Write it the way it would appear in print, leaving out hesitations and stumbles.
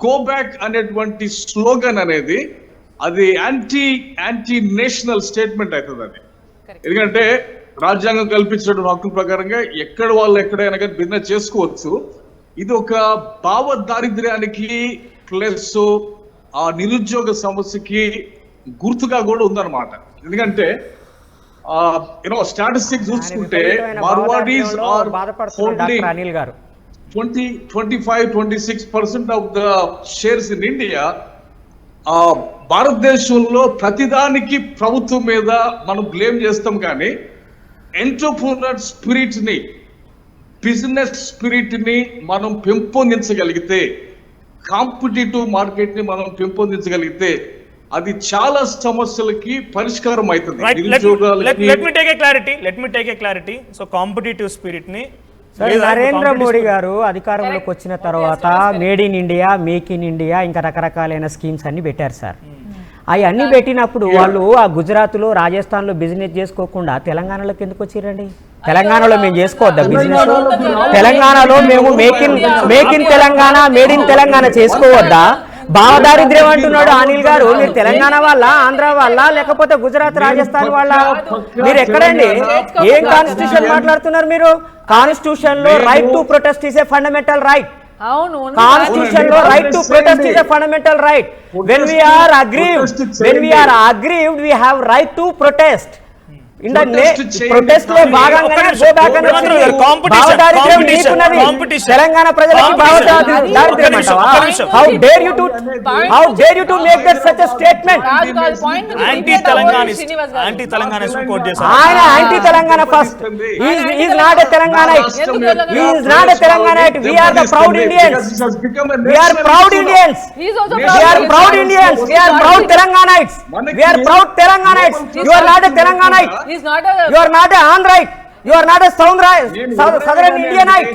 Go back అనేటువంటి slogan అనేది అది యాంటీ నేషనల్ స్టేట్మెంట్ అవుతుంది. అది ఎందుకంటే రాజ్యాంగం కల్పించిన హక్కుల ప్రకారంగా ఎక్కడ వాళ్ళు ఎక్కడైనా కానీ బిజినెస్ చేసుకోవచ్చు. ఇది ఒక భావ దారిద్ర్యానికి ప్లస్ ఆ నిరుద్యోగ సమస్యకి గుర్తుగా కూడా ఉందన్నమాట. ఎందుకంటే స్టాటిస్టిక్స్ చూసుకుంటే మార్వాడీస్ ఆర్ అనిల్ గారు 25-26% of the shares in India. భారతదేశంలో ప్రతిదానికి ప్రభుత్వం మీద మనం బ్లేమ్ చేస్తాం, కానీ ఎంటర్‌ప్రెన్యూర్ స్పిరిట్ ని, బిజినెస్ స్పిరిట్ ని మనం పెంపొందించగలిగితే, కాంపిటేటివ్ మార్కెట్ ని మనం పెంపొందించగలిగితే అది చాలా సమస్యలకి పరిష్కారం అవుతుంది. Let me take a clarity. So competitive spirit ni Narendra Modi గారు అధికారంలోకి వచ్చిన తర్వాత made in India, make in India, ఇంకా రకరకాలైన స్కీమ్స్ అన్ని పెట్టారు సార్. అవి అన్ని పెట్టినప్పుడు వాళ్ళు ఆ గుజరాత్లో, రాజస్థాన్లో బిజినెస్ చేసుకోకుండా తెలంగాణలోకి ఎందుకు వచ్చిరండి? తెలంగాణలో మేము చేసుకోవద్దా బిజినెస్? తెలంగాణలో మేము make in Telangana, made in Telangana చేసుకోవద్దా? భావదారిద్ర్యం అంటున్నాడు అనిల్ గారు. మీరు తెలంగాణ వాళ్ళ, ఆంధ్ర వాళ్ళ, లేకపోతే గుజరాత్, రాజస్థాన్ వాళ్ళ? మీరు ఎక్కడండి? ఏం కాన్స్టిట్యూషన్ మాట్లాడుతున్నారు మీరు? కాన్స్టిట్యూషన్ లో right to protest is a fundamental right. Constitution లో right to protest is a fundamental right. when we are aggrieved we have right to protest. In the protest లో భాగంగానే గో బ్యాక్ అని తెలంగాణ ప్రజలకు భావదారిద్ర్యం అంటావా? How dare you to make that such a statement? anti Telangananism quote చేశారు. ఆయన anti Telangana first. He is not a Telanganite. He is not a Telanganite. We are the proud Indians. We are proud Indians. We are proud Indians. We are proud Telanganites. We are proud Telanganites. You are not a Telanganite. You are not a Andhraite. You are not a Southern Indianite.